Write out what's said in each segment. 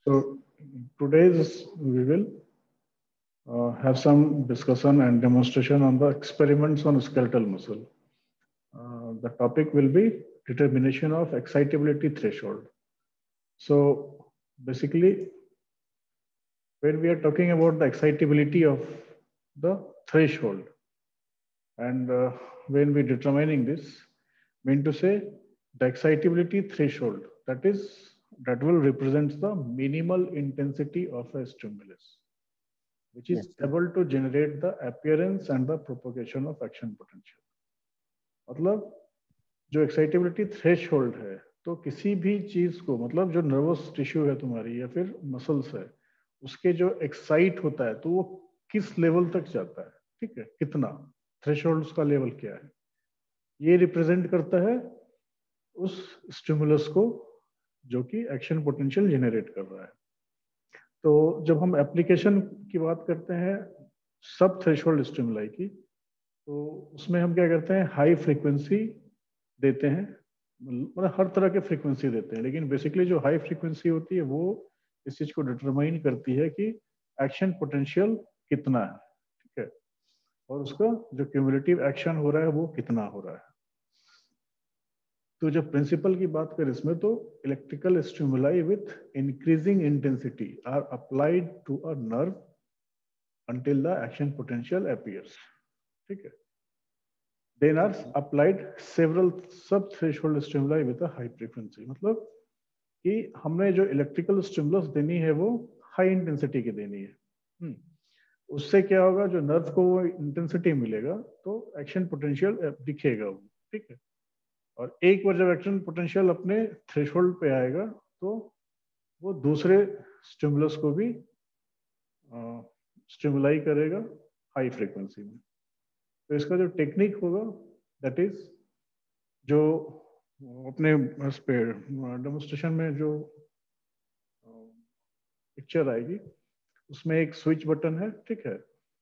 So today's we will have some discussion and demonstration on the experiments on skeletal muscle. The topic will be determination of excitability threshold. So basically, when we are talking about the excitability of the threshold, and when we determining this, mean to say the excitability threshold, that will represent the minimal intensity of a stimulus, which is able to generate the appearance and the propagation of action potential. मतलब जो excitability threshold है, तो किसी भी चीज को, मतलब जो नर्वस टिश्यू है तुम्हारी या फिर मसल्स है, उसके जो एक्साइट होता है तो वो किस लेवल तक जाता है, ठीक है, कितना थ्रेशोल्ड, उसका लेवल क्या है, ये रिप्रेजेंट करता है उस स्टिमुलस को जो कि एक्शन पोटेंशियल जेनरेट कर रहा है। तो जब हम एप्लीकेशन की बात करते हैं सब थ्रेशोल्ड स्टिमुलाई की, तो उसमें हम क्या करते हैं, हाई फ्रीक्वेंसी देते हैं, मतलब हर तरह के फ्रीक्वेंसी देते हैं, लेकिन बेसिकली जो हाई फ्रीक्वेंसी होती है वो इस चीज को डिटरमाइन करती है कि एक्शन पोटेंशियल कितना है, ठीक है, और उसका जो क्यूमुलेटिव एक्शन हो रहा है वो कितना हो रहा है। तो जब प्रिंसिपल की बात करें इसमें, तो electrical stimuli with increasing intensity are applied to a nerve until the action potential appears, ठीक है। Then are applied several sub threshold stimuli with a high frequency, मतलब कि हमने जो इलेक्ट्रिकल स्टिमुलस देनी है वो हाई इंटेंसिटी की देनी है। उससे क्या होगा, जो नर्व को वो इंटेंसिटी मिलेगा तो एक्शन पोटेंशियल दिखेगा वो, ठीक है। और एक बार जब एक्शन पोटेंशियल अपने थ्रेशोल्ड पे आएगा तो वो दूसरे स्टिमुलस को भी स्टिमुलाई करेगा हाई फ्रीक्वेंसी में। तो इसका जो टेक्निक होगा, दैट इज जो अपने इस पे डेमोन्स्ट्रेशन में जो पिक्चर आएगी उसमें एक स्विच बटन है, ठीक है,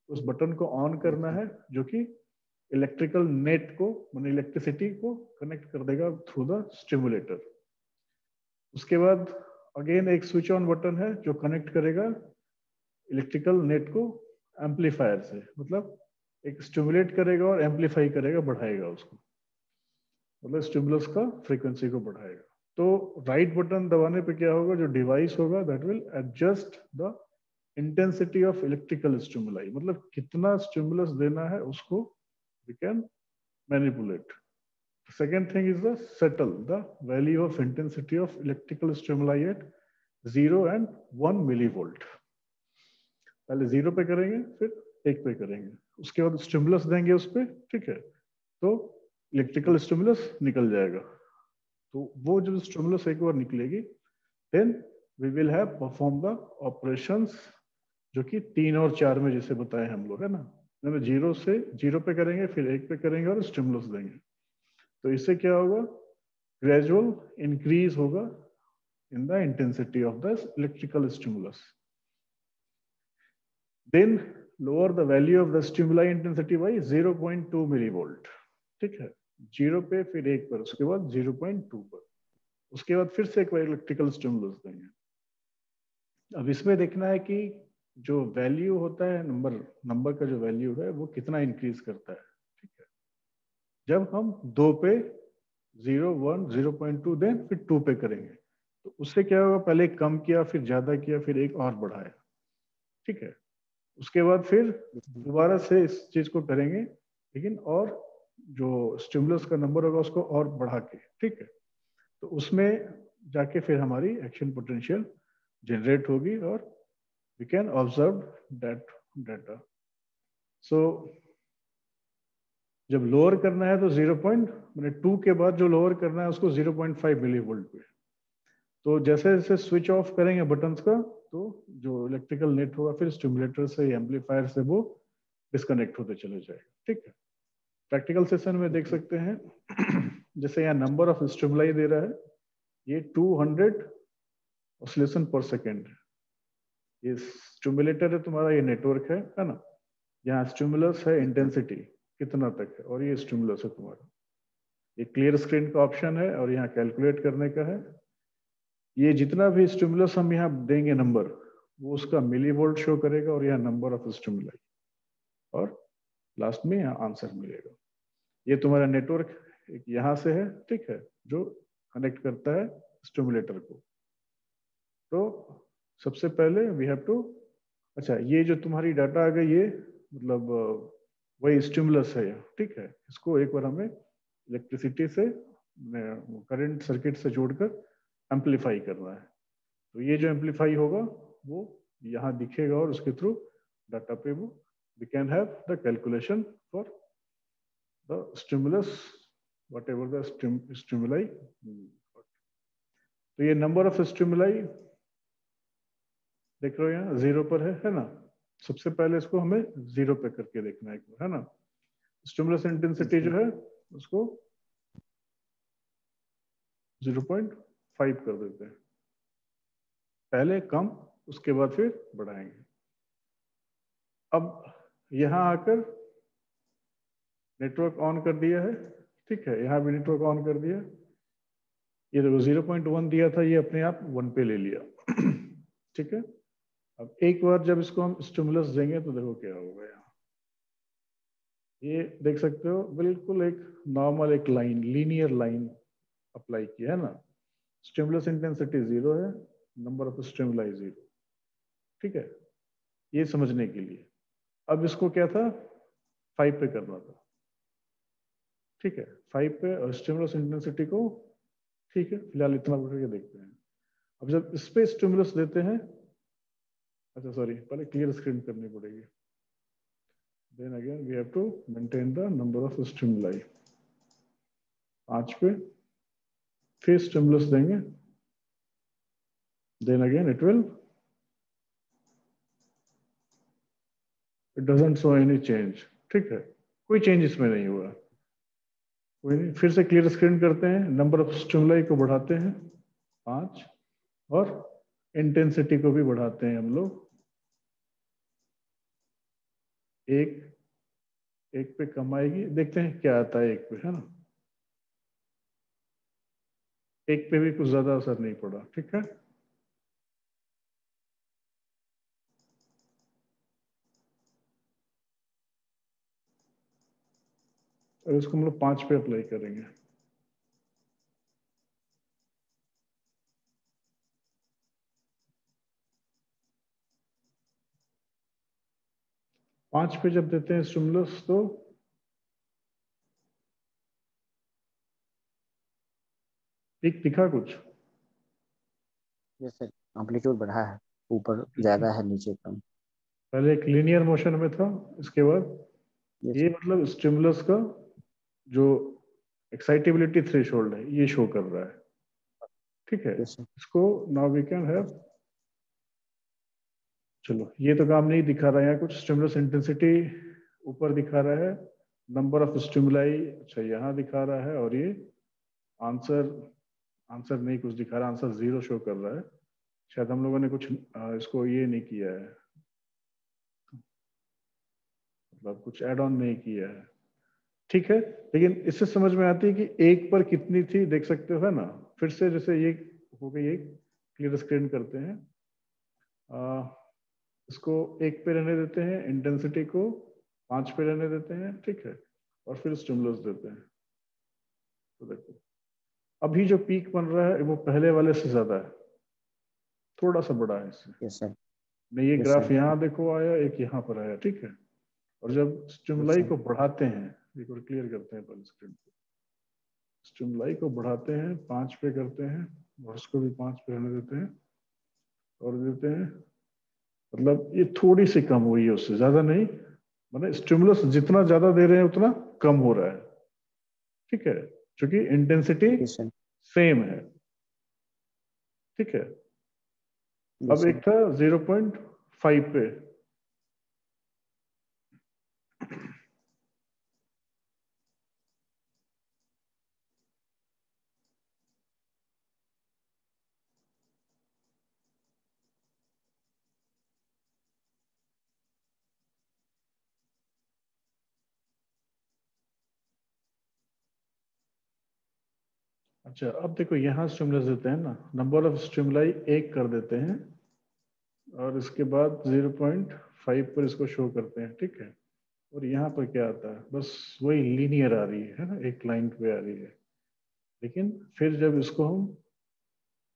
उस बटन को ऑन करना है जो कि इलेक्ट्रिकल नेट को, माने इलेक्ट्रिसिटी को कनेक्ट कर देगा थ्रू द स्टिमुलेटर। उसके बाद अगेन एक स्विच ऑन बटन है जो कनेक्ट करेगा इलेक्ट्रिकल नेट को एम्पलीफायर से, मतलब एक स्टिमुलेट करेगा और एम्पलीफाई करेगा, बढ़ाएगा उसको, मतलब स्टिमुलस का फ्रीक्वेंसी को बढ़ाएगा। तो राइट बटन दबाने पे क्या होगा, जो डिवाइस होगा that will adjust the intensity of electrical stimuli, मतलब कितना स्टिमुलस देना है उसको we can manipulate. Second thing is the settle the value of intensity of electrical stimuli at 0 and 1 millivolt. पहले 0 पे करेंगे, फिर 1 पे करेंगे, उसके बाद स्टिमुलस देंगे उस पे, ठीक है, तो इलेक्ट्रिकल स्टिमुलस निकल जाएगा। तो वो जब स्टिमुलस एक बार निकलेगी, then we will have perform the operations जो कि 3 और 4 में जैसे बताए हम लोग, है ना, 0 से 0 पे करेंगे, फिर 1 पे करेंगे और स्टिमुलस देंगे। तो इससे क्या होगा, ग्रेजुअल इंक्रीज होगा in the intensity of the electrical stimulus. Then lower the value of the stimuli intensity by 0.2 millivolt, ठीक है, 0 पे फिर 1 पर, उसके बाद 0.2 पर, उसके बाद फिर से एक बार इलेक्ट्रिकल स्टिमुलस देंगे। अब इसमें देखना है कि जो वैल्यू होता है, नंबर का जो वैल्यू है वो कितना इंक्रीज करता है, ठीक है। जब हम 2 पे 0, 1, 0.2 दें, फिर 2 पे करेंगे, तो उससे क्या होगा, पहले कम किया, फिर ज्यादा किया, फिर एक और बढ़ाया, ठीक है। उसके बाद फिर दोबारा से इस चीज को करेंगे, लेकिन और जो स्टिमुलस का नंबर होगा उसको और बढ़ा के, ठीक है। तो उसमें जाके फिर हमारी एक्शन पोटेंशियल जनरेट होगी और we can observe that data. So जब लोअर करना है तो 0.2 के बाद जो लोअर करना है उसको 0.5 मिलीवोल्ट पे। तो जैसे जैसे स्विच ऑफ करेंगे बटन्स का, तो जो इलेक्ट्रिकल नेट होगा फिर स्टिमुलेटर से, एम्पलीफायर से वो डिस्कनेक्ट होते चले जाएगा, ठीक है। प्रैक्टिकल सेशन में देख सकते हैं जैसे यहाँ नंबर ऑफ स्टिमुलाई दे रहा है, ये 200 ऑसिलेशन पर सेकेंड है। ये स्टिमुलेटर है तुम्हारा, ये नेटवर्क है ना, यहाँ स्टिमुलस है इंटेंसिटी कितना तक है, और ये स्टिमुलस है तुम्हारा। ये क्लियर स्क्रीन का ऑप्शन है और यहाँ कैलकुलेट करने का है। ये जितना भी स्टिमुलस हम यहाँ देंगे नंबर, वो उसका मिली वोल्ट शो करेगा और यहाँ नंबर ऑफ स्टिमुलाई, और लास्ट में यहाँ आंसर मिलेगा। ये तुम्हारा नेटवर्क एक यहाँ से है, ठीक है, जो कनेक्ट करता है स्टिमुलेटर को। तो सबसे पहले वी हैव टू, अच्छा ये जो तुम्हारी डाटा आ गई, ये मतलब वही स्टिमुलस है, ठीक है। इसको एक बार हमें इलेक्ट्रिसिटी से, करंट सर्किट से जोड़कर एम्पलीफाई करना है। तो ये जो एम्पलीफाई होगा वो यहाँ दिखेगा, और उसके थ्रू डाटा पे वो we can have the calculation for the stimulus whatever the stimuli. तो ये नंबर ऑफ स्टिमुलाई देख रहे हो यहाँ 0 पर है ना। सबसे पहले इसको हमें 0 पे करके देखना है एक बार, है ना। स्टिमुलस इंटेंसिटी जो है उसको 0.5 कर देते हैं, पहले कम उसके बाद फिर बढ़ाएंगे। अब यहां आकर नेटवर्क ऑन कर दिया है, ठीक है, यहां भी नेटवर्क ऑन कर दिया। ये देखो 0.1 दिया था, ये अपने आप 1 पे ले लिया ठीक है। अब एक बार जब इसको हम स्टिमुलस देंगे तो देखो क्या होगा। यहाँ ये देख सकते हो बिल्कुल एक नॉर्मल एक लाइन, लीनियर लाइन अप्लाई किया है ना। स्टिमुलस इंटेंसिटी 0 है, नंबर ऑफ स्टिमुलाई 0, ठीक है, ये समझने के लिए। अब इसको क्या था, 5 पे करना था, ठीक है, 5 पे, और स्टिमुलस इंटेंसिटी को, ठीक है, फिलहाल इतना करके देखते हैं। अब जब इस पे स्टिमुलस देते हैं, अच्छा सॉरी, पहले क्लियर स्क्रीन करनी पड़ेगी, then again we have to maintain the number of stimuli. 5 पे फिर स्टिमुलस देंगे, then again it will, it doesn't show any change, ठीक है, कोई चेंज इसमें नहीं हुआ, कोई नहीं। फिर से क्लियर स्क्रीन करते हैं, नंबर ऑफ स्टिमुलाई को बढ़ाते हैं 5, और इंटेंसिटी को भी बढ़ाते हैं हम लोग, एक, एक पे कम आएगी, देखते हैं क्या आता है एक पे, है ना। एक पे भी कुछ ज्यादा असर नहीं पड़ा, ठीक है। और इसको हम लोग 5 पे अप्लाई करेंगे। 5 पे जब देते हैं स्टिमुलस तो पीक दिखा कुछ, जैसे एम्पलीट्यूड बढ़ा है, ऊपर ज्यादा है, नीचे कम। पहले एक लीनियर मोशन में था, इसके बाद ये मतलब स्टिमुलस का जो एक्साइटेबिलिटी थ्रेशोल्ड है ये शो कर रहा है, ठीक है। इसको नाउ वी कैन हैव, चलो ये तो काम नहीं दिखा रहा है यहाँ कुछ, स्टिमुलस इंटेंसिटी ऊपर दिखा रहा है, नंबर ऑफ स्टिमुलाई अच्छा यहाँ दिखा रहा है, और ये आंसर, आंसर नहीं कुछ दिखा रहा, आंसर 0 शो कर रहा है। शायद हम लोगों ने कुछ इसको ये नहीं किया है, मतलब कुछ ऐड ऑन नहीं किया है, ठीक है। लेकिन इससे समझ में आती है कि एक पर कितनी थी, देख सकते हो, है ना। फिर से जैसे ये हो गई, एक क्लियर स्क्रीन करते हैं, इसको 1 पे रहने देते हैं, इंटेंसिटी को 5 पे रहने देते हैं, ठीक है, और फिर स्टिमुलस देते हैं। तो देखो अभी जो पीक बन रहा है वो पहले वाले से ज्यादा है, थोड़ा सा बड़ा है इससे। Yes sir. नहीं, ये यस ग्राफ सर। यहाँ देखो आया, एक यहाँ पर आया, ठीक है। और जब यस स्टिमुलाई सर। को बढ़ाते हैं, एक बार क्लियर करते हैं पहले स्क्रीन को, स्टिमुलाई को बढ़ाते हैं 5 पे करते हैं, और उसको भी 5 पे रहने देते हैं, और देते हैं, मतलब ये थोड़ी सी कम हुई है, उससे ज्यादा नहीं, मतलब स्टिमुलस जितना ज्यादा दे रहे हैं उतना कम हो रहा है, ठीक है, क्योंकि इंटेंसिटी यस सर। सेम है, ठीक है। यस अब सर। एक था 0.5 पे, अच्छा, अब देखो यहाँ स्टिमुलस देते हैं ना, नंबर ऑफ स्टिमुलाई 1 कर देते हैं और इसके बाद 0.5 पर इसको शो करते हैं, ठीक है। और यहाँ पर क्या आता है, बस वही लीनियर आ रही है ना, एक लाइन पे आ रही है। लेकिन फिर जब इसको हम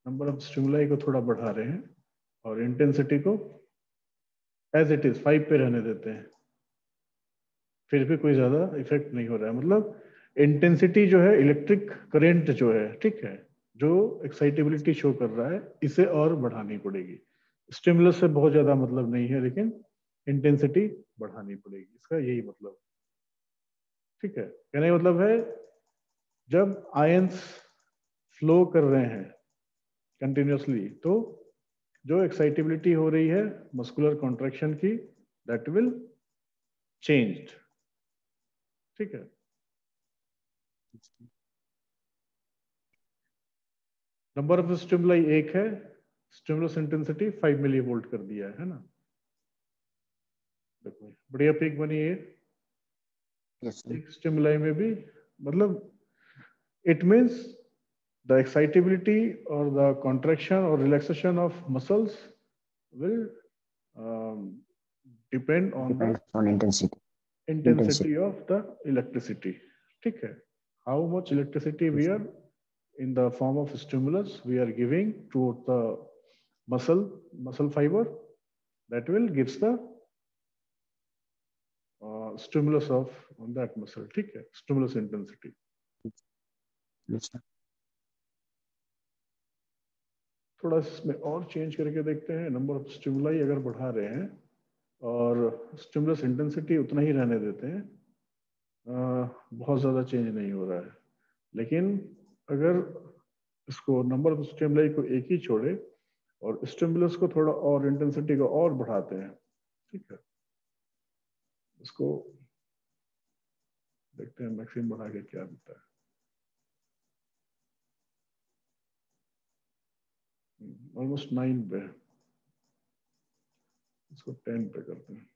नंबर ऑफ स्टिमुलाई को थोड़ा बढ़ा रहे हैं और इंटेंसिटी को एज इट इज 5 पे रहने देते हैं, फिर भी कोई ज्यादा इफेक्ट नहीं हो रहा है। मतलब इंटेंसिटी जो है, इलेक्ट्रिक करंट जो है, ठीक है, जो एक्साइटेबिलिटी शो कर रहा है, इसे और बढ़ानी पड़ेगी। स्टिमुलस से बहुत ज्यादा मतलब नहीं है, लेकिन इंटेंसिटी बढ़ानी पड़ेगी, इसका यही मतलब, ठीक है। कहने का मतलब है जब आयंस फ्लो कर रहे हैं कंटिन्यूअसली, तो जो एक्साइटेबिलिटी हो रही है मस्कुलर कॉन्ट्रैक्शन की, दैट विल चेंज, ठीक है। नंबर ऑफ स्टिमुलाई 1 है, स्टिमुलस इंटेंसिटी 5 मिली वोल्ट कर दिया है ना। देखो बढ़िया पीक बनी है। Yes sir. एक स्टिमुलाई में भी, मतलब it means the excitability or the contraction or relaxation of muscles will um, depend on the depends on intensity. intensity of the electricity, ठीक है। How much electricity we are in the form of stimulus we are giving to the muscle fiber, that will gives the stimulus of on that muscle, ठीक है, stimulus intensity। थोड़ा इसमें और change करके देखते हैं। नंबर ऑफ स्टिमुलाई अगर बढ़ा रहे हैं और स्टिमुलस इंटेंसिटी उतना ही रहने देते हैं, बहुत ज़्यादा चेंज नहीं हो रहा है। लेकिन अगर इसको नंबर ऑफ स्टिमुलाई को एक ही छोड़े और स्टिमुलस को थोड़ा और इंटेंसिटी को और बढ़ाते हैं, ठीक है, इसको देखते हैं मैक्सिमम बढ़ा के क्या होता है। ऑलमोस्ट 9 पे, इसको 10 पे करते हैं,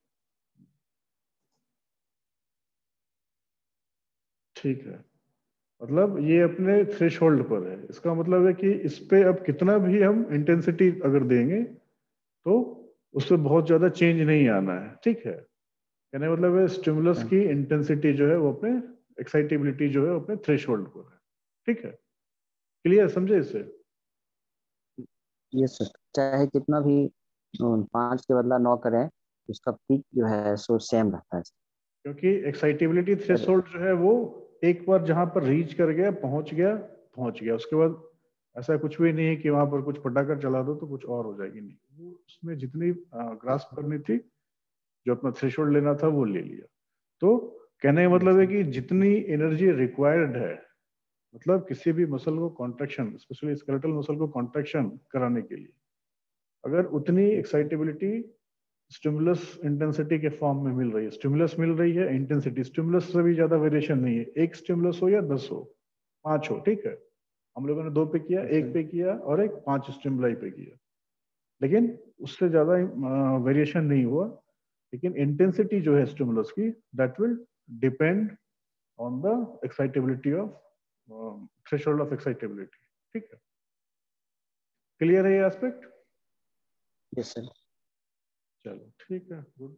ठीक है। मतलब ये अपने थ्रेशोल्ड पर है, इसका मतलब है कि इस पे अब कितना भी हम इंटेंसिटी अगर देंगे तो उससे बहुत ज्यादा चेंज नहीं आना है, ठीक है। कहने का मतलब है स्टिमुलस की इंटेंसिटी जो है वो अपने, एक्साइटेबिलिटी जो है वो अपने थ्रेशोल्ड पर है, ठीक है। क्लियर, समझे इसे? यस सर, चाहे कितना भी 5 के बदला 9 करें, उसका पीक जो है सो सेम रहता है क्योंकि एक्साइटेबिलिटी सर। थ्रेशोल्ड जो है वो एक बार जहां पर रीच कर गया, पहुंच गया, उसके बाद ऐसा कुछ भी नहीं है कि वहां पर कुछ पटाकर चला दो तो कुछ और हो जाएगी, नहीं। वो उसमें जितनी ग्रास्प करनी थी, जो अपना थ्रेशोल्ड लेना था वो ले लिया। तो कहने का मतलब है कि जितनी एनर्जी रिक्वायर्ड है, मतलब किसी भी मसल को कॉन्ट्रैक्शन, स्पेशली स्केलेटल मसल को कॉन्ट्रैक्शन कराने के लिए, अगर उतनी एक्साइटेबिलिटी स्टिमुलस इंटेंसिटी के फॉर्म में मिल रही है, स्टिमुलस मिल रही है, इंटेंसिटी, स्टिमुलस से भी ज्यादा वेरिएशन नहीं है, एक स्टिमुलस हो या 10 हो, 5 हो, ठीक है। हम लोगों ने 2 पे किया, 1 पे किया और एक 5 स्टिमुलाई पे किया, लेकिन उससे ज्यादा वेरिएशन नहीं हुआ। लेकिन इंटेंसिटी जो है स्टिमुलस की, that will depend on the excitability of threshold of excitability, ठीक है। क्लियर है ये एस्पेक्ट? Yes sir. चलो ठीक है, गुड।